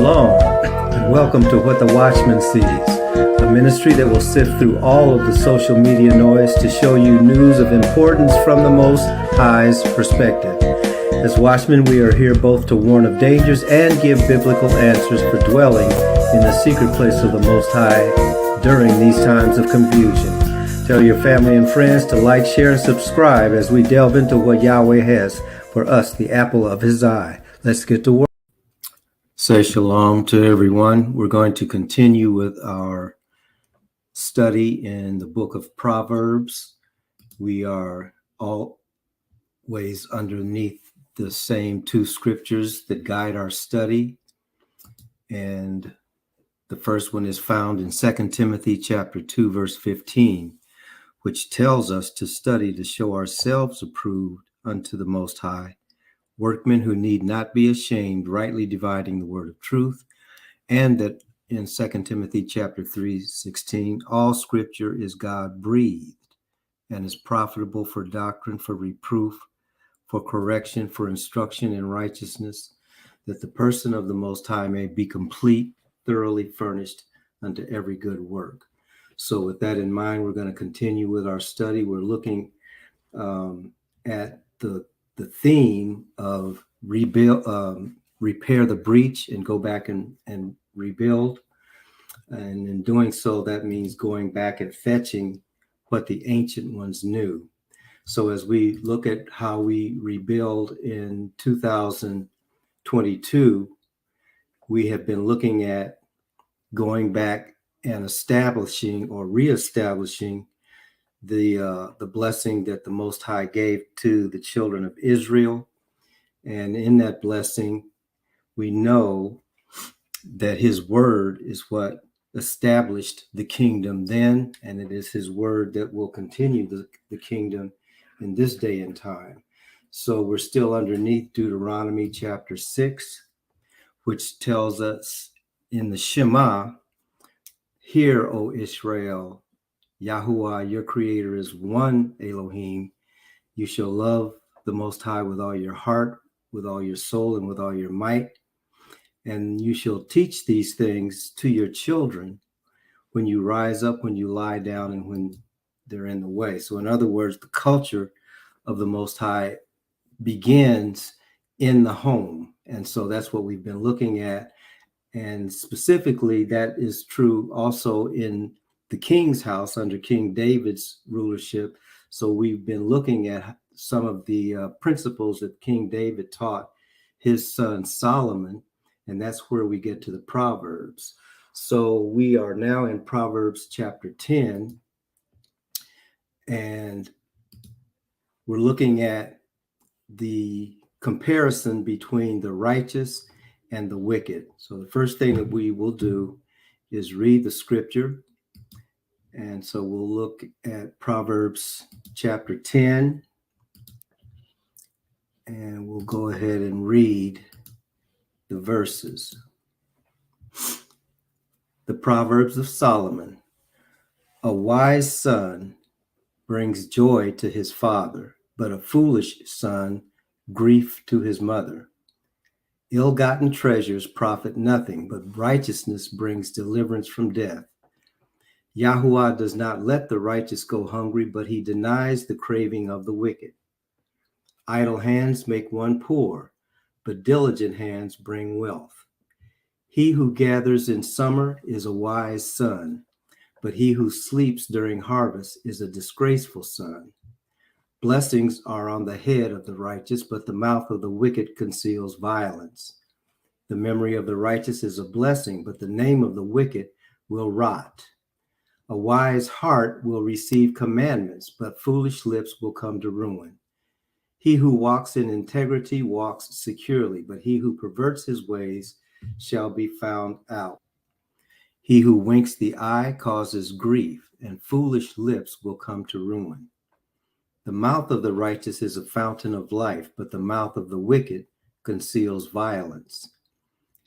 Shalom, and welcome to What the Watchman Sees, a ministry that will sift through all of the social media noise to show you news of importance from the Most High's perspective. As watchmen, we are here both to warn of dangers and give biblical answers for dwelling in the secret place of the Most High during these times of confusion. Tell your family and friends to like, share, and subscribe as we delve into what Yahweh has for us, the apple of his eye. Let's get to work. Say shalom to everyone. We're going to continue with our study in the book of Proverbs. We are always underneath the same two scriptures that guide our study. And the first one is found in 2 Timothy chapter 2, verse 15, which tells us to study to show ourselves approved unto the Most High, workmen who need not be ashamed, rightly dividing the word of truth. And that in 2 Timothy chapter 3:16, all scripture is God-breathed and is profitable for doctrine, for reproof, for correction, for instruction in righteousness, that the person of the Most High may be complete, thoroughly furnished unto every good work. So with that in mind, we're going to continue with our study. We're looking at the theme of repair the breach and go back and rebuild. And in doing so, that means going back and fetching what the ancient ones knew. So as we look at how we rebuild in 2022, we have been looking at going back and establishing or reestablishing the blessing that the Most High gave to the children of Israel. And in that blessing, we know that his word is what established the kingdom then, and it is his word that will continue the kingdom in this day and time. So we're still underneath Deuteronomy chapter 6, which tells us in the Shema, "Hear, O Israel, Yahuwah, your creator, is one Elohim. You shall love the Most High with all your heart, with all your soul, and with all your might. And you shall teach these things to your children when you rise up, when you lie down, and when they're in the way." So in other words, the culture of the Most High begins in the home. And so that's what we've been looking at. And specifically, that is true also in the king's house under King David's rulership. So we've been looking at some of the principles that King David taught his son Solomon, and that's where we get to the Proverbs. So we are now in Proverbs chapter 10, and we're looking at the comparison between the righteous and the wicked. So the first thing that we will do is read the scripture. And so we'll look at Proverbs chapter 10, and we'll go ahead and read the verses. The Proverbs of Solomon. A wise son brings joy to his father, but a foolish son grief to his mother. Ill-gotten treasures profit nothing, but righteousness brings deliverance from death. Yahuwah does not let the righteous go hungry, but he denies the craving of the wicked. Idle hands make one poor, but diligent hands bring wealth. He who gathers in summer is a wise son, but he who sleeps during harvest is a disgraceful son. Blessings are on the head of the righteous, but the mouth of the wicked conceals violence. The memory of the righteous is a blessing, but the name of the wicked will rot. A wise heart will receive commandments, but foolish lips will come to ruin. He who walks in integrity walks securely, but he who perverts his ways shall be found out. He who winks the eye causes grief, and foolish lips will come to ruin. The mouth of the righteous is a fountain of life, but the mouth of the wicked conceals violence.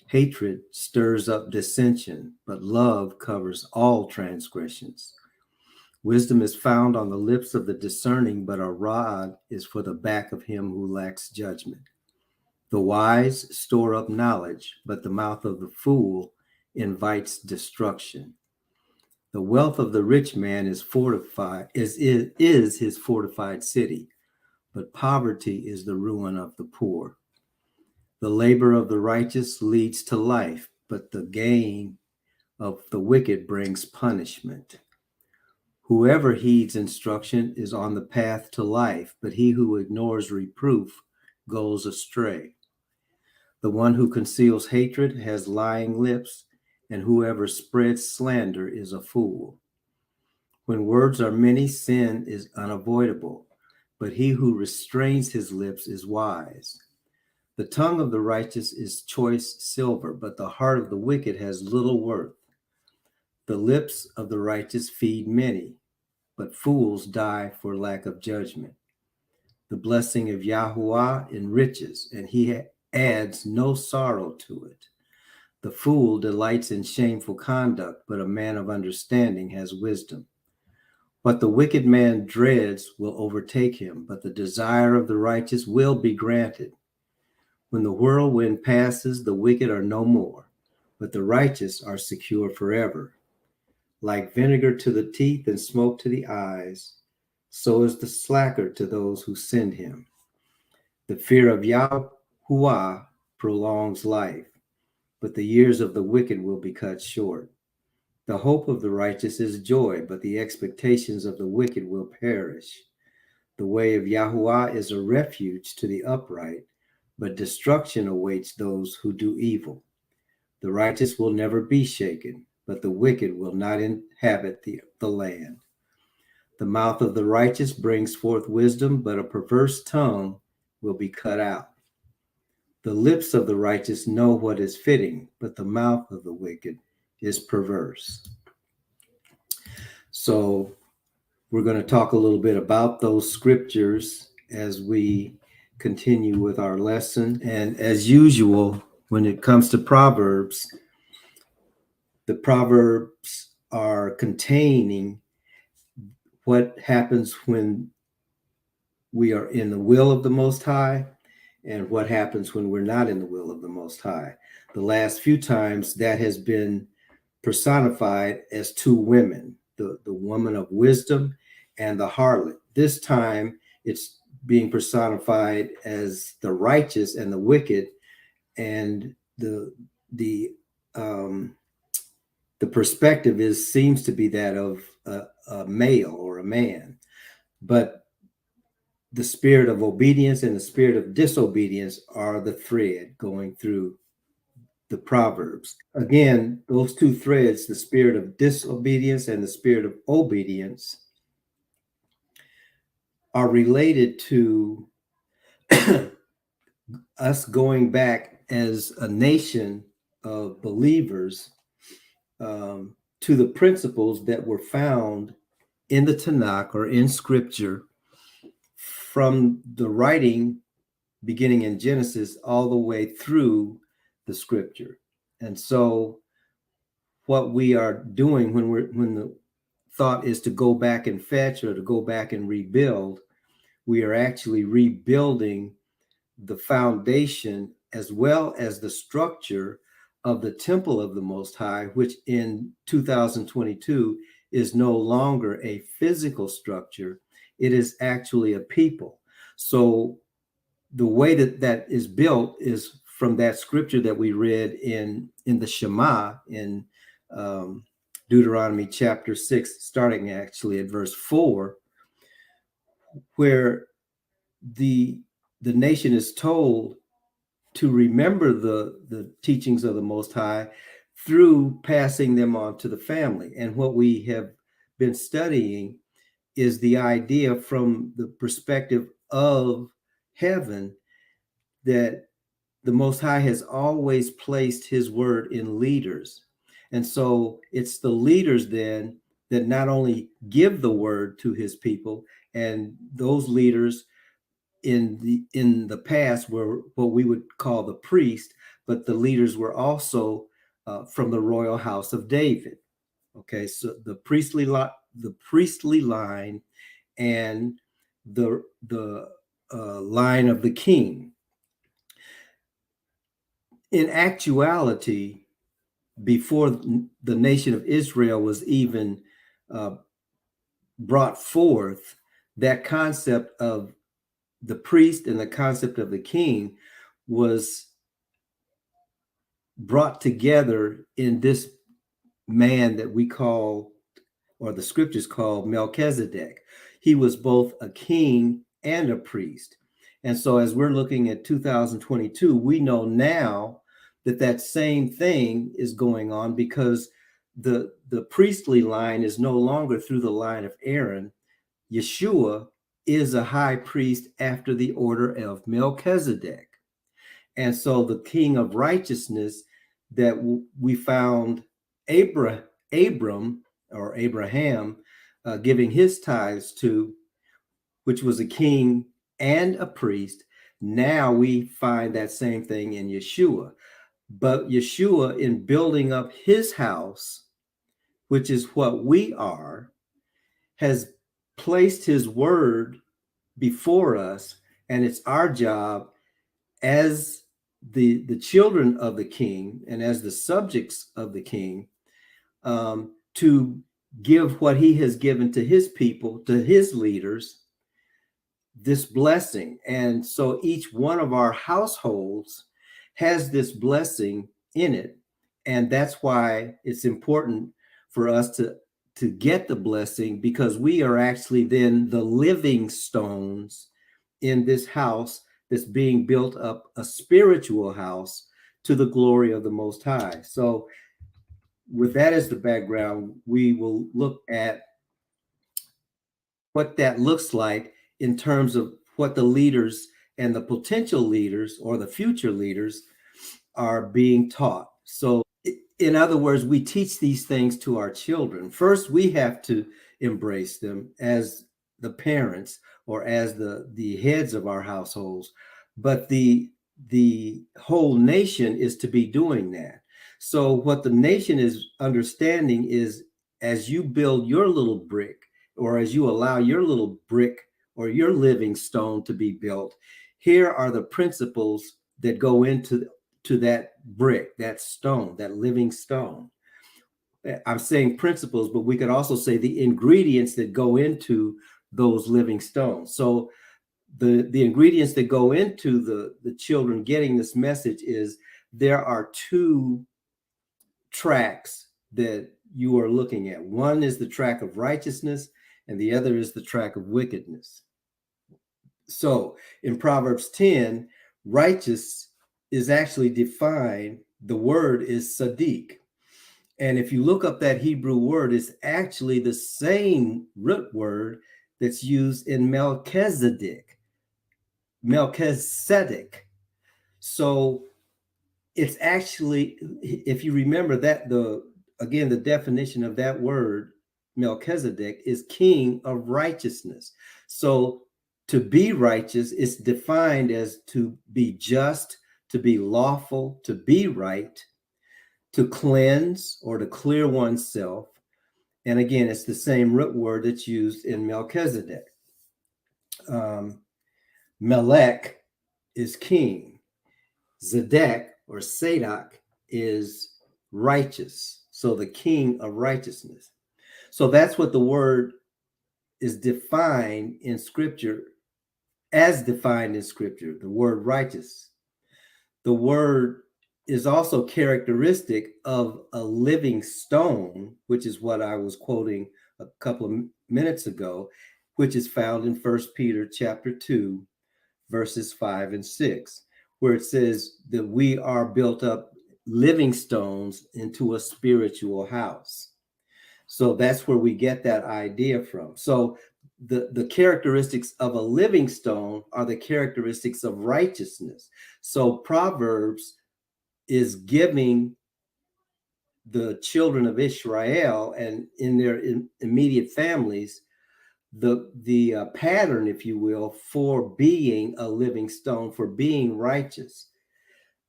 Hatred stirs up dissension, but love covers all transgressions. Wisdom is found on the lips of the discerning, but a rod is for the back of him who lacks judgment. The wise store up knowledge, but the mouth of the fool invites destruction. The wealth of the rich man is his fortified city, but poverty is the ruin of the poor. The labor of the righteous leads to life, but the gain of the wicked brings punishment. Whoever heeds instruction is on the path to life, but he who ignores reproof goes astray. The one who conceals hatred has lying lips, and whoever spreads slander is a fool. When words are many, sin is unavoidable, but he who restrains his lips is wise. The tongue of the righteous is choice silver, but the heart of the wicked has little worth. The lips of the righteous feed many, but fools die for lack of judgment. The blessing of Yahuwah enriches, and he adds no sorrow to it. The fool delights in shameful conduct, but a man of understanding has wisdom. What the wicked man dreads will overtake him, but the desire of the righteous will be granted. When the whirlwind passes, the wicked are no more, but the righteous are secure forever. Like vinegar to the teeth and smoke to the eyes, so is the slacker to those who send him. The fear of Yahuwah prolongs life, but the years of the wicked will be cut short. The hope of the righteous is joy, but the expectations of the wicked will perish. The way of Yahuwah is a refuge to the upright, but destruction awaits those who do evil. The righteous will never be shaken, but the wicked will not inhabit the land. The mouth of the righteous brings forth wisdom, but a perverse tongue will be cut out. The lips of the righteous know what is fitting, but the mouth of the wicked is perverse. So we're going to talk a little bit about those scriptures as we continue with our lesson. And as usual, when it comes to Proverbs, the Proverbs are containing what happens when we are in the will of the Most High and what happens when we're not in the will of the Most High. The last few times that has been personified as two women, the woman of wisdom and the harlot. This time it's being personified as the righteous and the wicked, and the perspective seems to be that of a male or a man, but the spirit of obedience and the spirit of disobedience are the thread going through the Proverbs. Again, those two threads, the spirit of disobedience and the spirit of obedience, are related to us going back as a nation of believers to the principles that were found in the Tanakh or in Scripture from the writing beginning in Genesis all the way through the Scripture. And so what we are doing when the thought is to go back and fetch or to go back and rebuild, we are actually rebuilding the foundation as well as the structure of the temple of the Most High, which in 2022 is no longer a physical structure. It is actually a people. So the way that is built is from that scripture that we read in the Shema in Deuteronomy chapter 6, starting actually at verse 4, where the nation is told to remember the teachings of the Most High through passing them on to the family. And what we have been studying is the idea from the perspective of heaven that the Most High has always placed his word in leaders. And so it's the leaders then that not only give the word to his people, and those leaders in the past were what we would call the priest, but the leaders were also from the royal house of David. Okay, so the priestly line and the line of the king. In actuality, before the nation of Israel was even uh, brought forth, that concept of the priest and the concept of the king was brought together in this man that we call, or the scriptures call, Melchizedek. He was both a king and a priest. And so as we're looking at 2022, we know now that that same thing is going on, because the priestly line is no longer through the line of Aaron. Yeshua is a high priest after the order of Melchizedek. And so the king of righteousness that we found Abram or Abraham giving his tithes to, which was a king and a priest, now we find that same thing in Yeshua. But Yeshua, in building up his house, which is what we are, has placed his word before us, and it's our job as the children of the king and as the subjects of the king, to give what he has given to his people, to his leaders, this blessing. And so each one of our households has this blessing in it. And that's why it's important for us to get the blessing, because we are actually then the living stones in this house that's being built up, a spiritual house to the glory of the Most High. So with that as the background, we will look at what that looks like in terms of what the leaders and the potential leaders or the future leaders are being taught. So, in other words, we teach these things to our children. First, we have to embrace them as the parents or as the heads of our households, but the whole nation is to be doing that. So, what the nation is understanding is, as you build your little brick, or as you allow your little brick or your living stone to be built, here are the principles that go into that brick, that stone, that living stone. I'm saying principles, but we could also say the ingredients that go into those living stones. So the ingredients that go into the children getting this message is, there are two tracks that you are looking at. One is the track of righteousness, and the other is the track of wickedness. So in Proverbs 10, righteous is actually defined, the word is Sadiq. And if you look up that Hebrew word, it's actually the same root word that's used in Melchizedek. So it's actually, if you remember that, the definition of that word, Melchizedek, is king of righteousness. So to be righteous is defined as to be just, to be lawful, to be right, to cleanse or to clear oneself. And again, it's the same root word that's used in Melchizedek. Melech is king. Zedek or Sadoc is righteous. So the king of righteousness. So that's what the word is defined in scripture, as defined in scripture, the word righteous. The word is also characteristic of a living stone, which is what I was quoting a couple of minutes ago, which is found in 1 Peter chapter 2, verses 5 and 6, where it says that we are built up living stones into a spiritual house. So that's where we get that idea from. So the characteristics of a living stone are the characteristics of righteousness. So Proverbs is giving the children of Israel and in their immediate families the pattern, if you will, for being a living stone, for being righteous.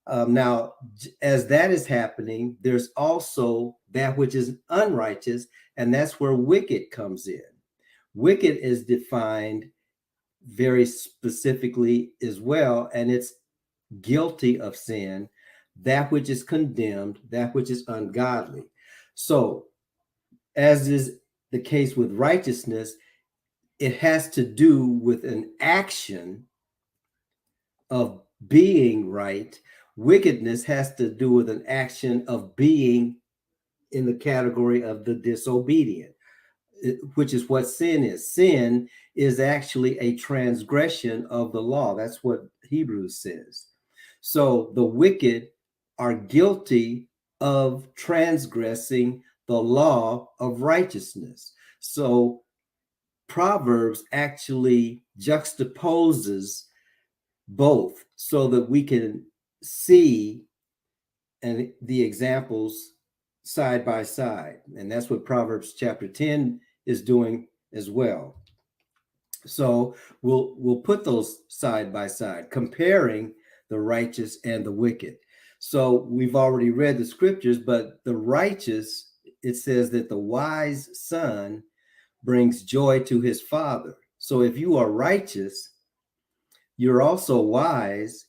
Now, as that is happening, there's also that which is unrighteous, and that's where wicked comes in. Wicked is defined very specifically as well, and it's guilty of sin, that which is condemned, that which is ungodly. So, as is the case with righteousness, it has to do with an action of being right. Wickedness has to do with an action of being in the category of the disobedient, which is what sin is. Sin is actually a transgression of the law. That's what Hebrews says. So the wicked are guilty of transgressing the law of righteousness. So Proverbs actually juxtaposes both so that we can see and the examples side by side. And that's what Proverbs chapter 10 is doing as well. So we'll put those side by side, comparing the righteous and the wicked. So we've already read the scriptures, but the righteous, it says that the wise son brings joy to his father. So if you are righteous, you're also wise,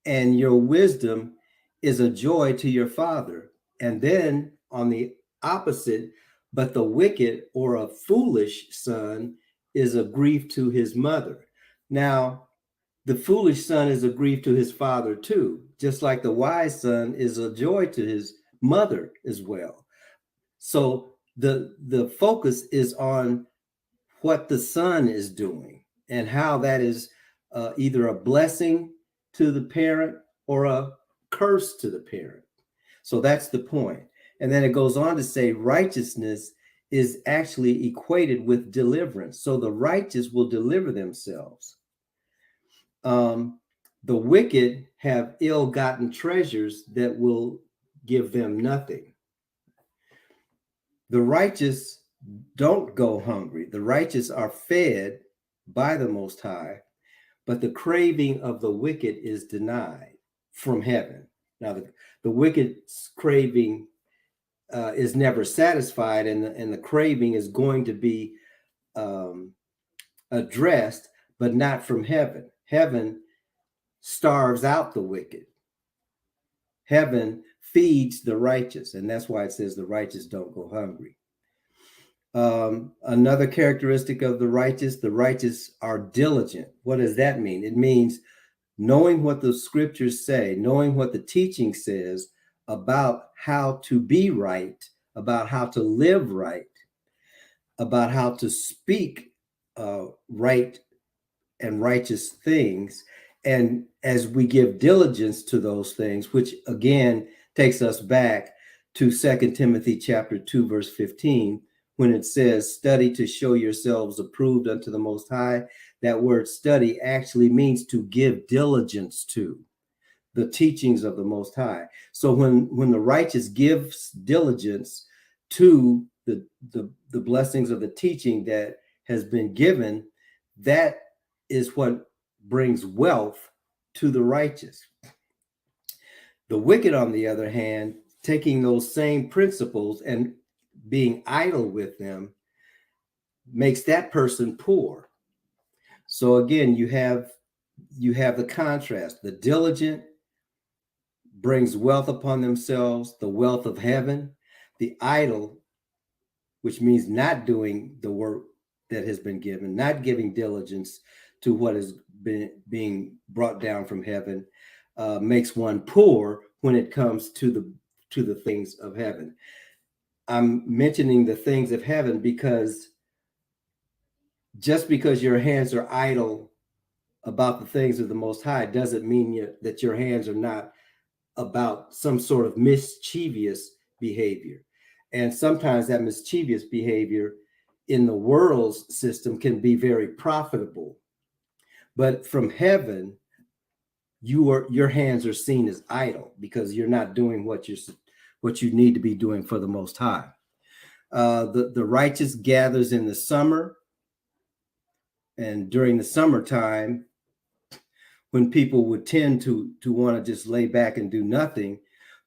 and your wisdom is a joy to your father. And then on the opposite, but the wicked or a foolish son is a grief to his mother. Now, the foolish son is a grief to his father too, just like the wise son is a joy to his mother as well. So the focus is on what the son is doing and how that is either a blessing to the parent or a curse to the parent. So that's the point. And then it goes on to say righteousness is actually equated with deliverance. So the righteous will deliver themselves. The wicked have ill-gotten treasures that will give them nothing. The righteous don't go hungry. The righteous are fed by the Most High, but the craving of the wicked is denied from heaven. Now, the wicked's craving is never satisfied, and the craving is going to be addressed, but not from heaven. Heaven starves out the wicked. Heaven feeds the righteous, and that's why it says the righteous don't go hungry. Another characteristic of the righteous are diligent. What does that mean? It means knowing what the scriptures say, knowing what the teaching says about how to be right, about how to live right, about how to speak right and righteous things. And as we give diligence to those things, which again takes us back to 2 Timothy chapter 2, verse 15, when it says, study to show yourselves approved unto the Most High. That word study actually means to give diligence to the teachings of the Most High. So when the righteous gives diligence to the blessings of the teaching that has been given, that is what brings wealth to the righteous. The wicked, on the other hand, taking those same principles and being idle with them, makes that person poor. So again, you have the contrast. The diligent brings wealth upon themselves, the wealth of heaven. The idle, which means not doing the work that has been given, not giving diligence to what has been being brought down from heaven, makes one poor when it comes to the things of heaven. I'm mentioning the things of heaven because just because your hands are idle about the things of the Most High doesn't mean that your hands are not about some sort of mischievous behavior. And sometimes that mischievous behavior in the world's system can be very profitable. But from heaven, your hands are seen as idle because you're not doing what you need to be doing for the Most High. The righteous gathers in the summer, and during the summertime, when people would tend to want to just lay back and do nothing,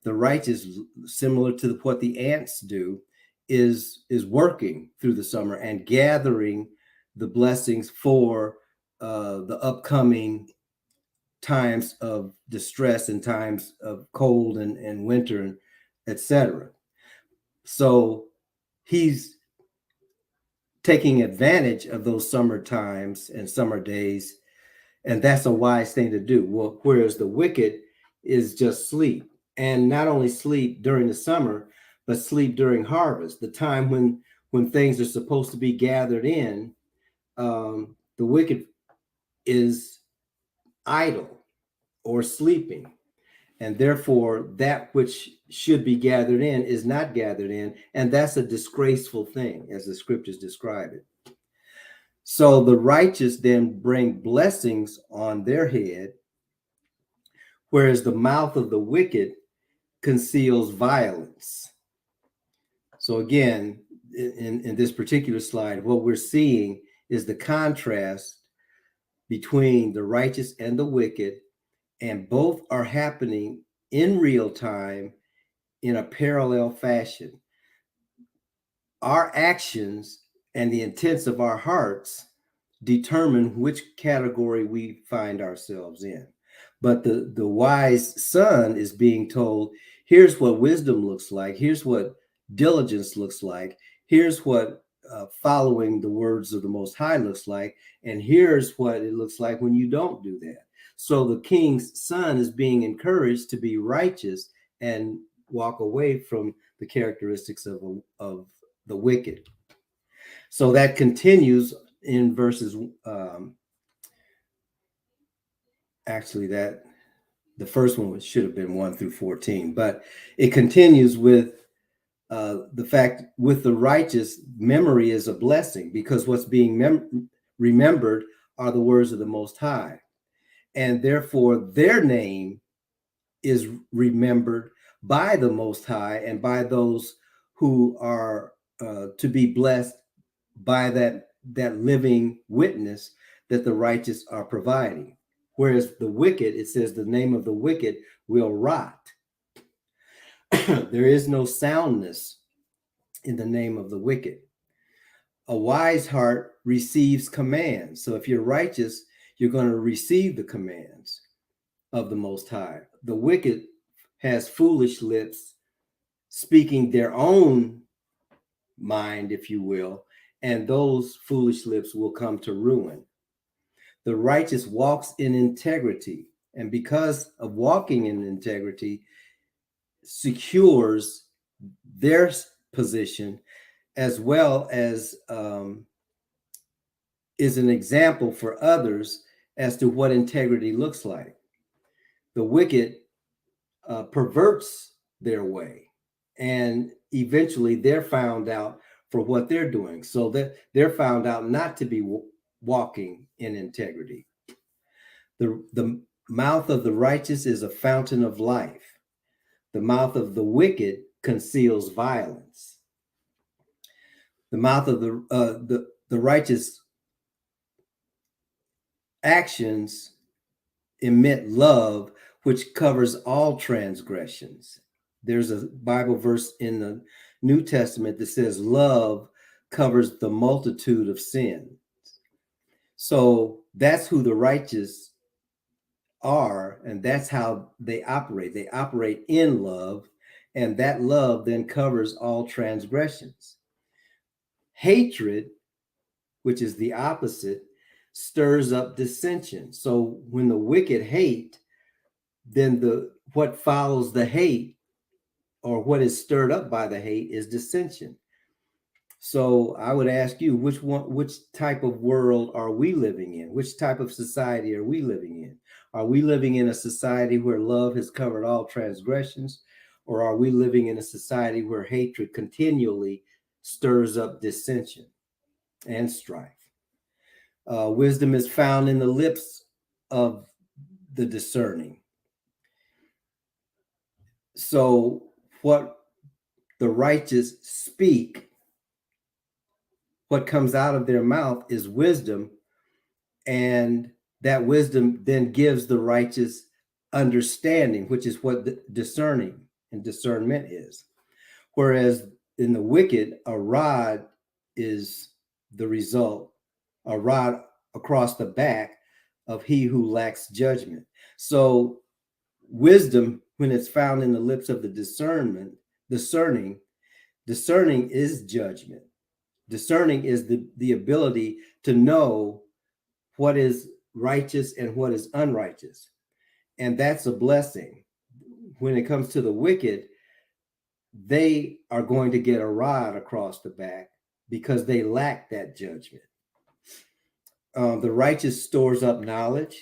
the righteous, similar to what the ants do, is working through the summer and gathering the blessings for the upcoming times of distress and times of cold and winter, etc. So he's taking advantage of those summer times and summer days, and that's a wise thing to do. Well, whereas the wicked is just sleep, and not only sleep during the summer, but sleep during harvest, the time when things are supposed to be gathered in. The wicked is idle or sleeping, and therefore that which should be gathered in is not gathered in, and that's a disgraceful thing, as the scriptures describe it. So the righteous then bring blessings on their head, whereas the mouth of the wicked conceals violence. So again, in this particular slide, what we're seeing is the contrast between the righteous and the wicked, and both are happening in real time in a parallel fashion. Our actions and the intents of our hearts determine which category we find ourselves in. But the wise son is being told, here's what wisdom looks like, here's what diligence looks like, here's what following the words of the Most High looks like, and here's what it looks like when you don't do that. So the king's son is being encouraged to be righteous and walk away from the characteristics of the wicked. So that continues in verses, actually that the first one should have been 1 through 14, but it continues with the fact, with the righteous, memory is a blessing, because what's being remembered are the words of the Most High, and therefore their name is remembered by the Most High and by those who are to be blessed by that living witness that the righteous are providing. Whereas the wicked, it says the name of the wicked will rot. There is no soundness in the name of the wicked. A wise heart receives commands. So if you're righteous, you're going to receive the commands of the Most High. The wicked has foolish lips, speaking their own mind, if you will, and those foolish lips will come to ruin. The righteous walks in integrity, and because of walking in integrity, secures their position, as well as is an example for others as to what integrity looks like. The wicked perverts their way, and eventually they're found out for what they're doing, so that they're found out not to be walking in integrity. The mouth of the righteous is a fountain of life. The mouth of the wicked conceals violence. The mouth of the righteous actions emit love, which covers all transgressions. There's a Bible verse in the New Testament that says love covers the multitude of sins. So that's who the righteous are, and that's how they operate. They operate in love, and that love then covers all transgressions. Hatred, which is the opposite, stirs up dissension. So when the wicked hate, then what follows the hate, or what is stirred up by the hate, is dissension. So I would ask you, which type of world are we living in? Which type of society are we living in? Are we living in a society where love has covered all transgressions, or are we living in a society where hatred continually stirs up dissension and strife? Wisdom is found in the lips of the discerning. So what the righteous speak, what comes out of their mouth is wisdom, and that wisdom then gives the righteous understanding, which is what discerning and discernment is. Whereas in the wicked, a rod is the result, a rod across the back of he who lacks judgment. So wisdom, when it's found in the lips of the discerning is judgment. Discerning is the ability to know what is righteous and what is unrighteous. And that's a blessing. When it comes to the wicked, they are going to get a rod across the back because they lack that judgment. The righteous stores up knowledge,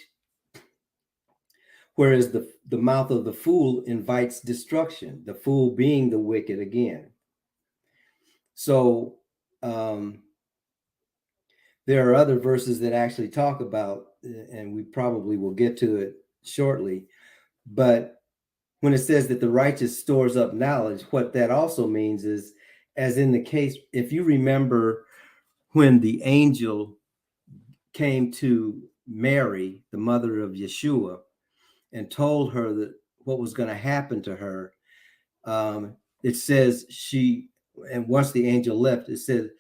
whereas the mouth of the fool invites destruction, the fool being the wicked again. So there are other verses that actually talk about, and we probably will get to it shortly, but when it says that the righteous stores up knowledge, what that also means is, as in the case, if you remember when the angel came to Mary, the mother of Yeshua, and told her that what was going to happen to her, it says and once the angel left, it said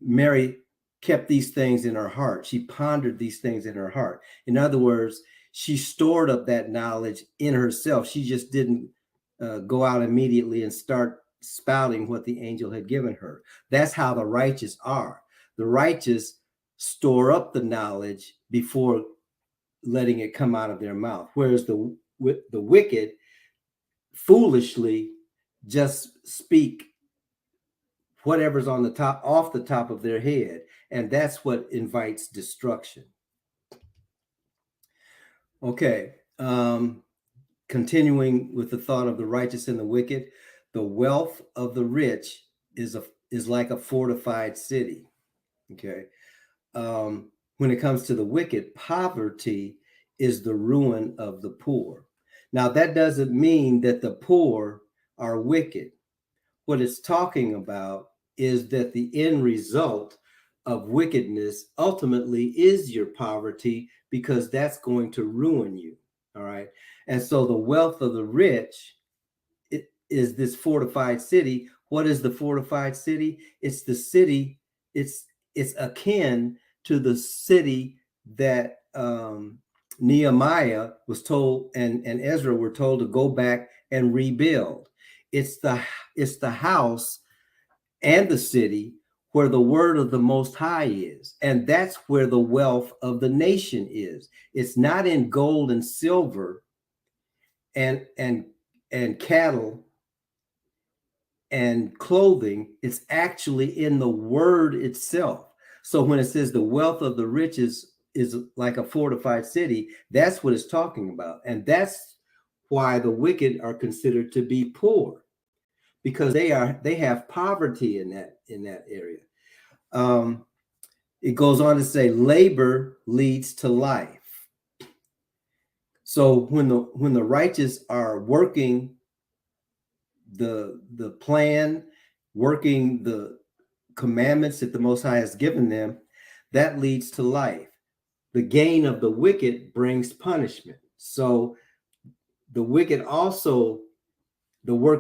Mary kept these things in her heart. She pondered these things in her heart. In other words, she stored up that knowledge in herself. She just didn't go out immediately and start spouting what the angel had given her. That's how the righteous are. The righteous store up the knowledge before letting it come out of their mouth, whereas the wicked foolishly just speak whatever's on the top, off the top of their head, and that's what invites destruction. Okay, continuing with the thought of the righteous and the wicked, the wealth of the rich is like a fortified city. Okay, when it comes to the wicked, poverty is the ruin of the poor. Now, that doesn't mean that the poor are wicked. What it's talking about is that the end result of wickedness ultimately is your poverty, because that's going to ruin you. All right. And so the wealth of the rich is this fortified city. What is the fortified city? It's the city, it's akin to the city that Nehemiah was told and Ezra were told to go back and rebuild. It's the house and the city where the word of the Most High is. And that's where the wealth of the nation is. It's not in gold and silver and cattle and clothing. It's actually in the word itself. So when it says the wealth of the rich is like a fortified city, that's what it's talking about. And that's why the wicked are considered to be poor, because they have poverty in that area. It goes on to say labor leads to life. So when the righteous are working the plan, working the commandments that the Most High has given them, that leads to life. The gain of the wicked brings punishment. So the work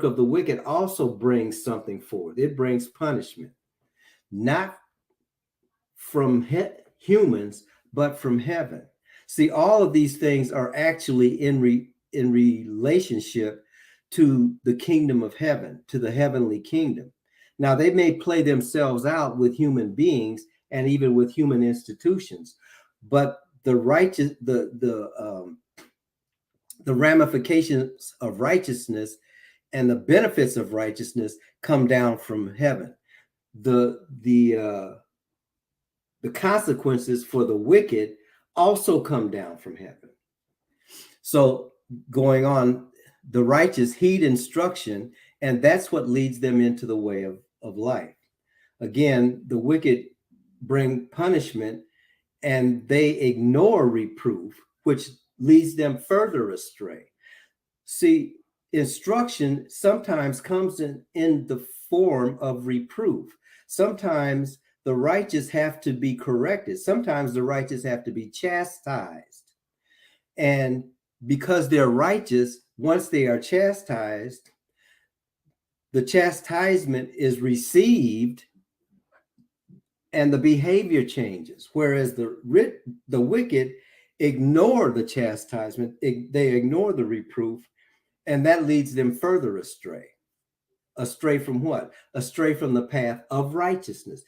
of the wicked also brings something forth. It brings punishment, not from humans, but from heaven. See, all of these things are actually in relationship to the kingdom of heaven, to the heavenly kingdom. Now, they may play themselves out with human beings and even with human institutions, but the ramifications of righteousness and the benefits of righteousness come down from heaven. The consequences for the wicked also come down from heaven. So going on, the righteous heed instruction, and that's what leads them into the way of life. Again, the wicked bring punishment and they ignore reproof, which leads them further astray. See, instruction sometimes comes in the form of reproof. Sometimes the righteous have to be corrected. Sometimes the righteous have to be chastised. And because they're righteous, once they are chastised, the chastisement is received and the behavior changes. Whereas the wicked, ignore the chastisement, they ignore the reproof, and that leads them further astray. Astray from what? Astray from the path of righteousness,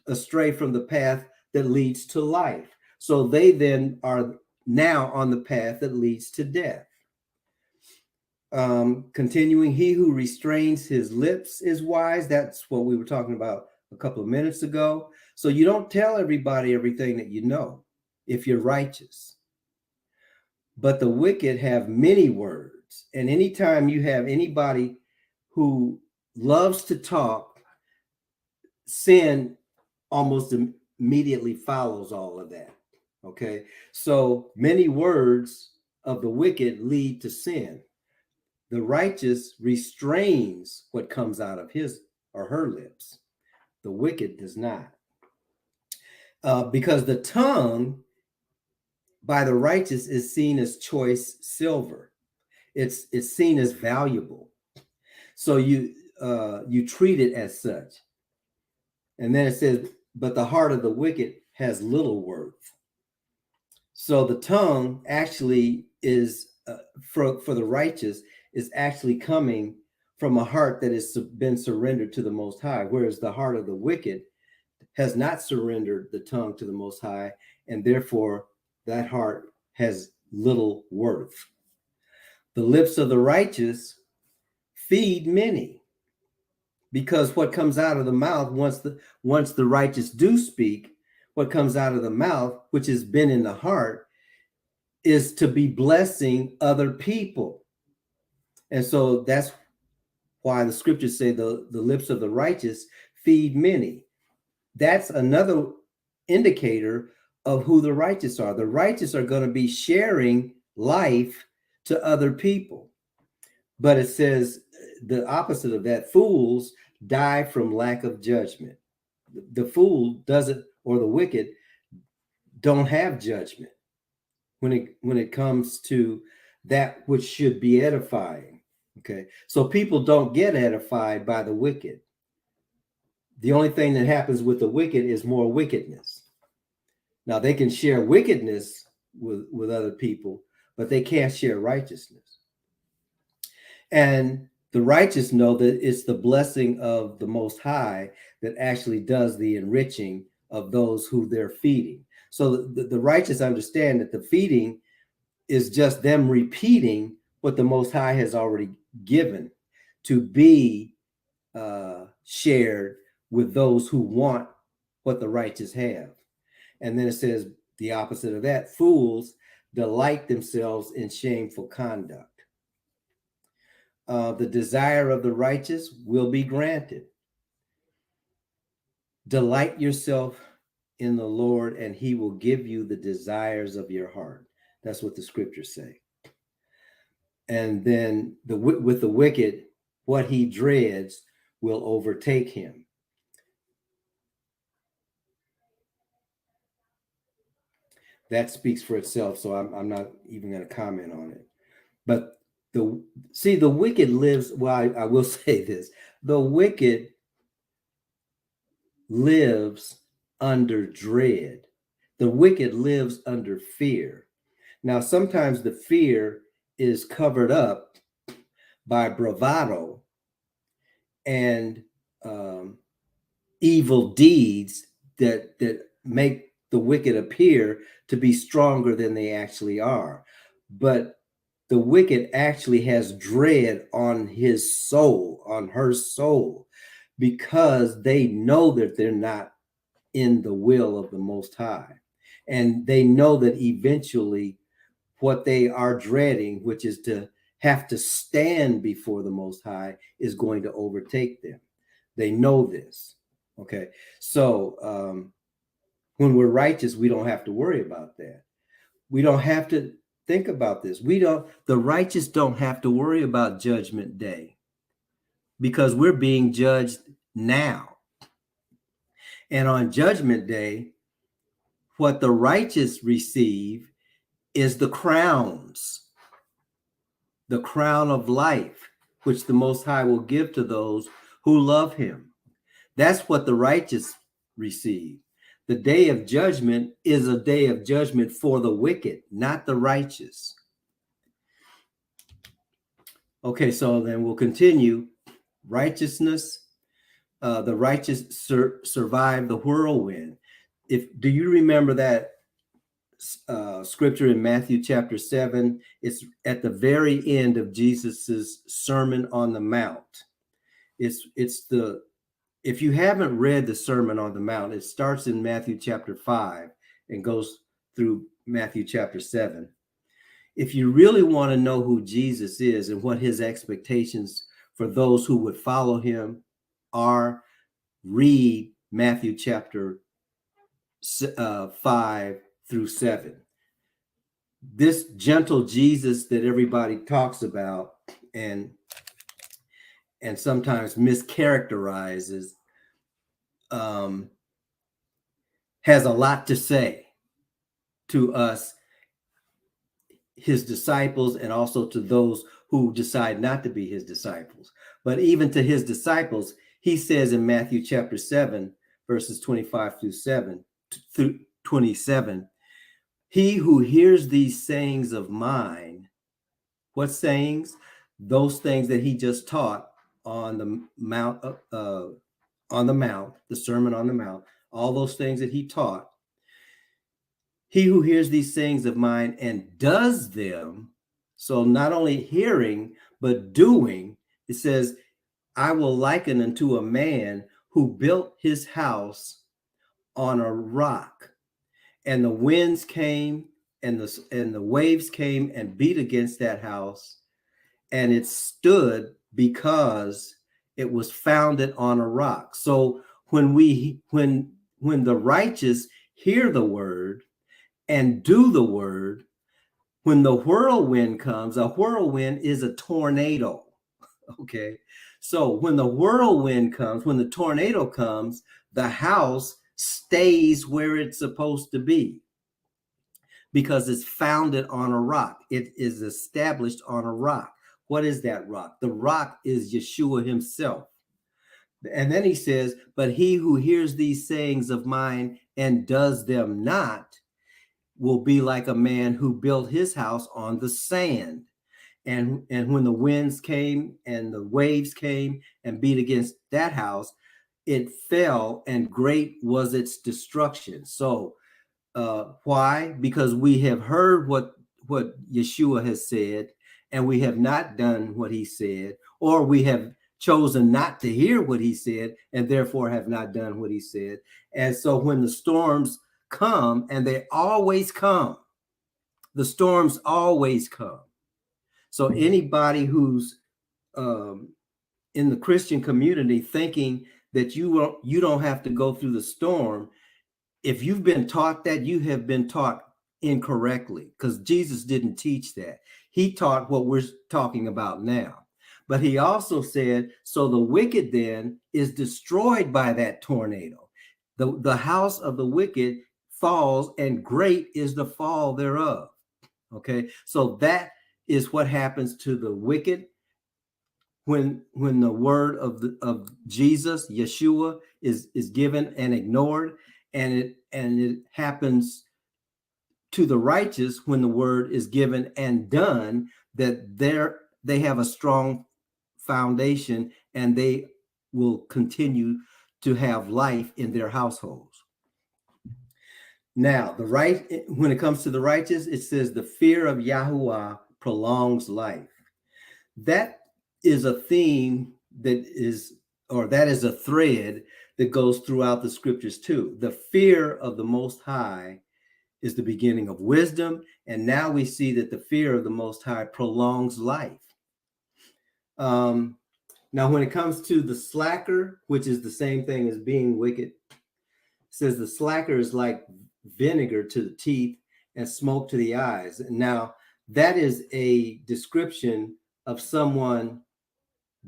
astray from the path that leads to life. So they then are now on the path that leads to death. Continuing, he who restrains his lips is wise. That's what we were talking about a couple of minutes ago. So you don't tell everybody everything that you know if you're righteous. But the wicked have many words. And anytime you have anybody who loves to talk, sin almost immediately follows all of that. Okay. So many words of the wicked lead to sin. The righteous restrains what comes out of his or her lips. The wicked does not. Because the tongue by the righteous is seen as choice silver. It's seen as valuable. So you treat it as such. And then it says, but the heart of the wicked has little worth. So the tongue actually is, for the righteous, is actually coming from a heart that has been surrendered to the Most High, whereas the heart of the wicked has not surrendered the tongue to the Most High, and therefore that heart has little worth. The lips of the righteous feed many, because what comes out of the mouth, once the righteous do speak, what comes out of the mouth, which has been in the heart, is to be blessing other people. And so that's why the scriptures say the lips of the righteous feed many. That's another indicator of who the righteous are. The righteous are going to be sharing life to other people. But it says the opposite of that, fools die from lack of judgment. The fool doesn't, or the wicked don't have judgment when it comes to that which should be edifying. Okay, so people don't get edified by the wicked. The only thing that happens with the wicked is more wickedness. Now they can share wickedness with other people, but they can't share righteousness. And the righteous know that it's the blessing of the Most High that actually does the enriching of those who they're feeding. So the righteous understand that the feeding is just them repeating what the Most High has already given to be shared with those who want what the righteous have. And then it says the opposite of that, fools delight themselves in shameful conduct. The desire of the righteous will be granted. Delight yourself in the Lord, and he will give you the desires of your heart. That's what the scriptures say. And then with the wicked, what he dreads will overtake him. That speaks for itself, so I'm not even going to comment on it. But the wicked lives, well, I will say this, the wicked lives under dread. The wicked lives under fear. Now, sometimes the fear is covered up by bravado and evil deeds that make the wicked appear to be stronger than they actually are. But the wicked actually has dread on his soul, on her soul, because they know that they're not in the will of the Most High. And they know that eventually what they are dreading, which is to have to stand before the Most High, is going to overtake them. They know this. Okay. So when we're righteous, we don't have to worry about that. We don't have to think about this. The righteous don't have to worry about judgment day because we're being judged now. And on judgment day, what the righteous receive is the crowns, the crown of life, which the Most High will give to those who love him. That's what the righteous receive. The day of judgment is a day of judgment for the wicked, not the righteous. Okay, so then we'll continue. Righteousness, the righteous survive the whirlwind. Do you remember that scripture in Matthew chapter 7? It's at the very end of Jesus's Sermon on the Mount. If you haven't read the Sermon on the Mount, it starts in Matthew chapter 5 and goes through Matthew chapter 7. If you really want to know who Jesus is and what his expectations for those who would follow him are, read Matthew chapter 5 through 7. This gentle Jesus that everybody talks about and sometimes mischaracterizes has a lot to say to us, his disciples, and also to those who decide not to be his disciples. But even to his disciples, he says in Matthew chapter 7, verses 25 through 27, he who hears these sayings of mine, what sayings? Those things that he just taught on the Mount, the Sermon on the Mount, all those things that he taught. He who hears these sayings of mine and does them, so not only hearing, but doing, it says, I will liken unto a man who built his house on a rock, and the winds came and the waves came and beat against that house, and it stood because it was founded on a rock. So when the righteous hear the word and do the word, when the whirlwind comes, a whirlwind is a tornado. Okay. So when the whirlwind comes, when the tornado comes, the house stays where it's supposed to be because it's founded on a rock. It is established on a rock. What is that rock? The rock is Yeshua himself. And then he says, but he who hears these sayings of mine and does them not will be like a man who built his house on the sand. And when the winds came and the waves came and beat against that house, it fell, and great was its destruction. So why? Because we have heard what Yeshua has said, and we have not done what he said, or we have chosen not to hear what he said, and therefore have not done what he said. And so when the storms come, and they always come, the storms always come. So anybody who's in the Christian community thinking that you don't have to go through the storm, if you've been taught that, you have been taught incorrectly, because Jesus didn't teach that. He taught what we're talking about now. But he also said, so the wicked then is destroyed by that tornado. The house of the wicked falls, and great is the fall thereof. Okay, so that is what happens to the wicked when the word of Jesus, Yeshua, is given and ignored, and it happens to the righteous when the word is given and done, that they have a strong foundation and they will continue to have life in their households. Now, when it comes to the righteous, it says the fear of Yahuwah prolongs life. That is a theme that is a thread that goes throughout the scriptures too. The fear of the Most High is the beginning of wisdom, and now we see that the fear of the Most High prolongs life. Now, when it comes to the slacker, which is the same thing as being wicked, it says the slacker is like vinegar to the teeth and smoke to the eyes. Now, that is a description of someone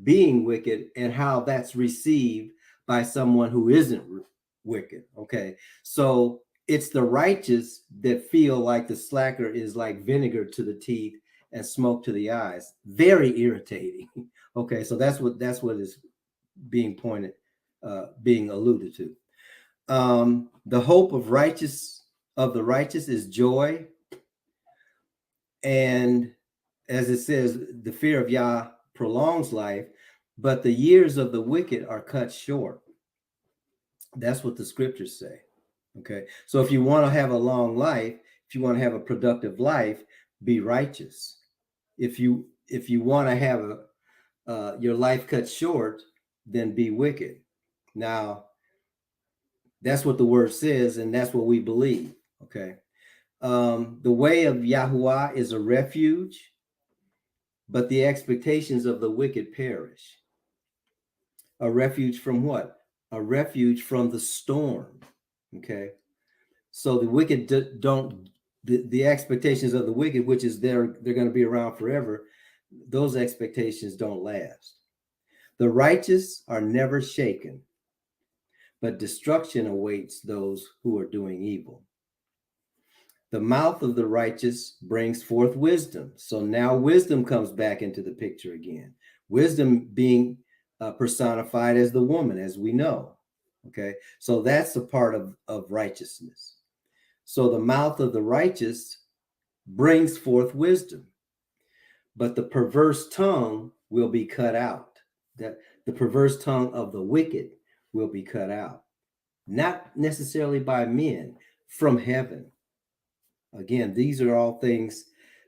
being wicked and how that's received by someone who isn't wicked. Okay, so it's the righteous that feel like the slacker is like vinegar to the teeth and smoke to the eyes. Very irritating. Okay, so that's what is being alluded to. The hope of the righteous is joy. And as it says, the fear of Yah prolongs life, but the years of the wicked are cut short. That's what the scriptures say. Okay. So if you want to have a long life, if you want to have a productive life, be righteous. If you want to have your life cut short, then be wicked. Now, that's what the word says, and that's what we believe. Okay. The way of Yahuwah is a refuge, but the expectations of the wicked perish. A refuge from what? A refuge from the storm. Okay. So the wicked don't, the expectations of the wicked, which is they're going to be around forever, those expectations don't last. The righteous are never shaken, but destruction awaits those who are doing evil. The mouth of the righteous brings forth wisdom. So now wisdom comes back into the picture again. Wisdom being personified as the woman, as we know. Okay, so that's a part of righteousness. So the mouth of the righteous brings forth wisdom, but the perverse tongue will be cut out. That the perverse tongue of the wicked will be cut out, not necessarily by men, from heaven. Again, these are all things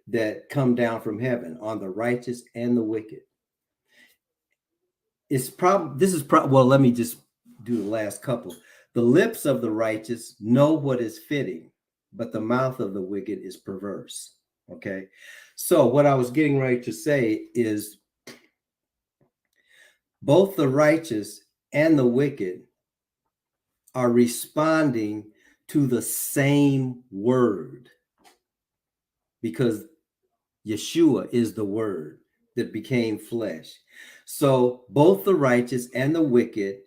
that come down from heaven on the righteous and the wicked. Well, let me just do the last couple. The lips of the righteous know what is fitting, but the mouth of the wicked is perverse. Okay. So what I was getting ready to say is both the righteous and the wicked are responding to the same word, because Yeshua is the word that became flesh. So both the righteous and the wicked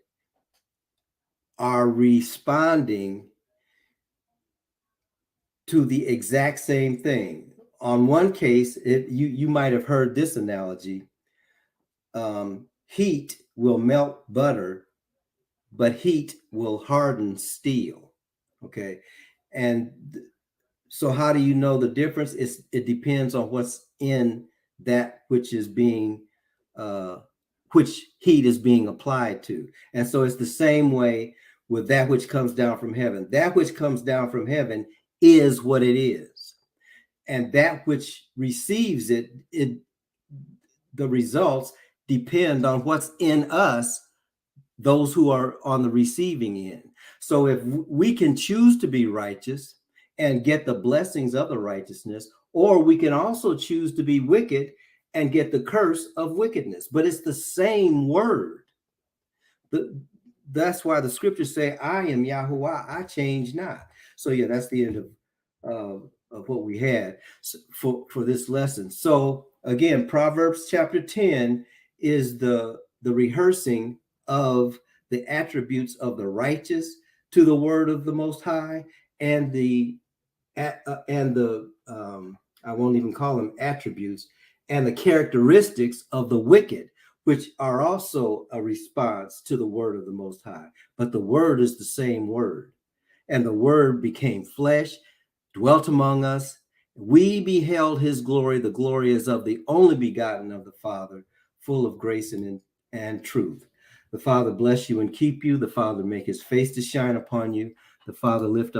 are responding to the exact same thing. On one case, you might have heard this analogy. Heat will melt butter, but heat will harden steel. Okay. And so how do you know the difference? It depends on what's in that which is being which heat is being applied to. And so it's the same way with that which comes down from heaven. That which comes down from heaven is what it is. And that which receives it, the results depend on what's in us, those who are on the receiving end. So if we can choose to be righteous and get the blessings of the righteousness, or we can also choose to be wicked and get the curse of wickedness. But it's the same word. That's why the scriptures say, I am Yahuwah, I change not. So yeah, that's the end of what we had for this lesson. So again, Proverbs chapter 10 is the rehearsing of the attributes of the righteous to the word of the Most High, and the I won't even call them attributes, and the characteristics of the wicked, which are also a response to the word of the Most High. But the word is the same word, and the word became flesh, dwelt among us. We beheld his glory. The glory is of the only begotten of the Father, full of grace and truth. The Father bless you and keep you. The Father make his face to shine upon you. The Father lift up